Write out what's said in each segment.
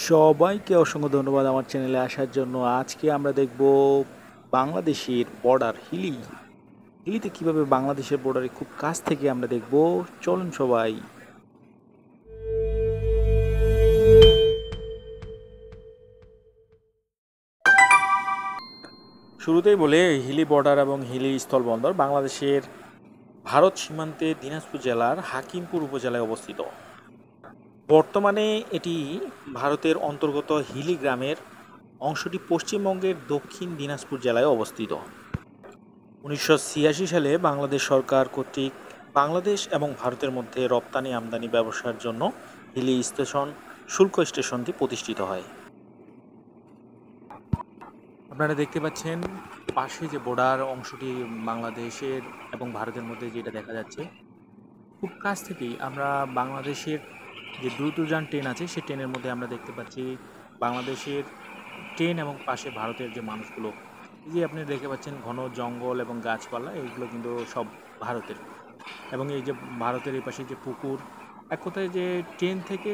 সবাইকে অসংখ্য ধন্যবাদ আমার চ্যানেলে আসার জন্য। আজকে আমরা দেখব বাংলাদেশের বর্ডার হিলিতে কিভাবে বাংলাদেশের বর্ডারে খুব কাছ থেকে আমরা দেখব। চলুন সবাই। শুরুতেই বলে হিলি বর্ডার এবং হিলি স্থলবন্দর বাংলাদেশের ভারত সীমান্তে দিনাজপুর জেলার হাকিমপুর উপজেলায় অবস্থিত। বর্তমানে এটি ভারতের অন্তর্গত হিলি গ্রামের অংশটি পশ্চিমবঙ্গের দক্ষিণ দিনাজপুর জেলায় অবস্থিত। 1986 সালে বাংলাদেশ সরকার কর্তৃক বাংলাদেশ এবং ভারতের মধ্যে রপ্তানি আমদানি ব্যবসার জন্য হিলি শুল্ক স্টেশনটি প্রতিষ্ঠিত হয়। আপনারা দেখতে পাচ্ছেন পাশে যে বর্ডার অংশটি বাংলাদেশের এবং ভারতের মধ্যে যেটা দেখা যাচ্ছে, খুব কাছ থেকেই আমরা বাংলাদেশের যে দ্রুতযান ট্রেন আছে সেই ট্রেনের মধ্যে আমরা দেখতে পাচ্ছি বাংলাদেশের ট্রেন এবং পাশে ভারতের যে মানুষগুলো, এই যে আপনি দেখতে পাচ্ছেন ঘন জঙ্গল এবং গাছপালা, এইগুলো কিন্তু সব ভারতের। এবং এই যে ভারতের এই পাশে যে পুকুর, এক কথায় যে ট্রেন থেকে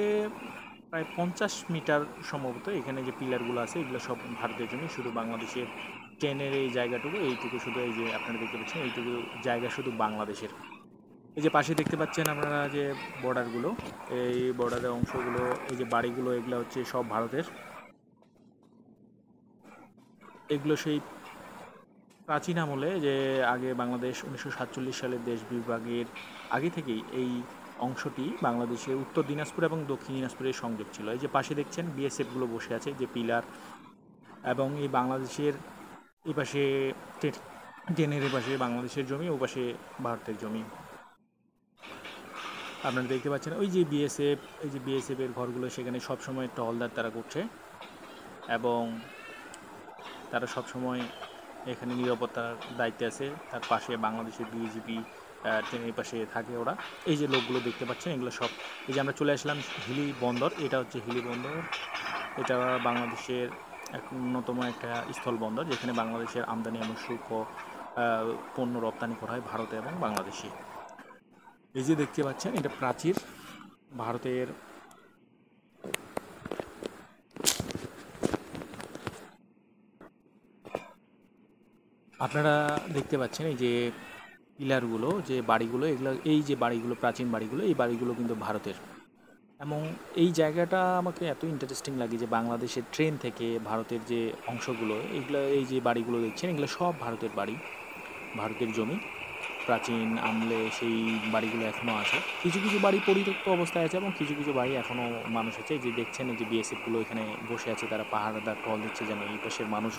প্রায় 50 মিটার সম্ভবত এখানে যে পিলারগুলো আছে এগুলো সব ভারতের জন্য, শুধু বাংলাদেশের ট্রেনের এই জায়গাটুকু এইটুকু শুধু, এই যে আপনারা দেখতে পাচ্ছেন এইটুকু জায়গা শুধু বাংলাদেশের। এই যে পাশে দেখতে পাচ্ছেন আপনারা যে বর্ডারগুলো, এই বর্ডারের অংশগুলো, এই যে বাড়িগুলো, এগুলো হচ্ছে সব ভারতের। এগুলো সেই প্রাচীন আমলে, যে আগে বাংলাদেশ 1947 সালের দেশ বিভাগের আগে থেকেই এই অংশটি বাংলাদেশের উত্তর দিনাজপুর এবং দক্ষিণ দিনাজপুরের সংযোগ ছিল। এই যে পাশে দেখছেন বিএসএফগুলো বসে আছে, যে পিলার, এবং এই বাংলাদেশের এই পাশে ট্রেনের এই পাশে বাংলাদেশের জমি, ও পাশে ভারতের জমি। আপনারা দেখতে পাচ্ছেন ওই যে বিএসএফ, এই যে বিএসএফের ঘরগুলো, সেখানে সবসময় টহলদার তারা করছে এবং তারা সবসময় এখানে নিরাপত্তার দায়িত্বে আছে। তার পাশে বাংলাদেশের বিজিবি ট্রেনের পাশে থাকে ওরা। এই যে লোকগুলো দেখতে পাচ্ছেন এগুলো সব, এই যে আমরা চলে আসলাম হিলি বন্দর, এটা হচ্ছে হিলি বন্দর। এটা বাংলাদেশের এক অন্যতম একটা স্থল বন্দর, যেখানে বাংলাদেশের আমদানি এবং শুল্ক পণ্য রপ্তানি করা হয় ভারতে এবং বাংলাদেশে। এই যে দেখতে পাচ্ছেন এটা প্রাচীর ভারতের। আপনারা দেখতে পাচ্ছেন এই যে পিলারগুলো, যে বাড়িগুলো, এগুলো, এই যে বাড়িগুলো, প্রাচীন বাড়িগুলো, এই বাড়িগুলো কিন্তু ভারতের। এবং এই জায়গাটা আমাকে এত ইন্টারেস্টিং লাগে যে বাংলাদেশের ট্রেন থেকে ভারতের যে অংশগুলো, এইগুলো, এই যে বাড়িগুলো দেখছেন এগুলো সব ভারতের বাড়ি, ভারতের জমি। প্রাচীন আমলে সেই বাড়িগুলো এখনও আছে। কিছু কিছু বাড়ি পরিত্যক্ত অবস্থায় আছে এবং কিছু কিছু বাড়ি এখনও মানুষ আছে। এই যে দেখছেন এই যে বিএসএফগুলো এখানে বসে আছে, তারা পাহারাদার টহল দিচ্ছে যেন এই পাশের মানুষ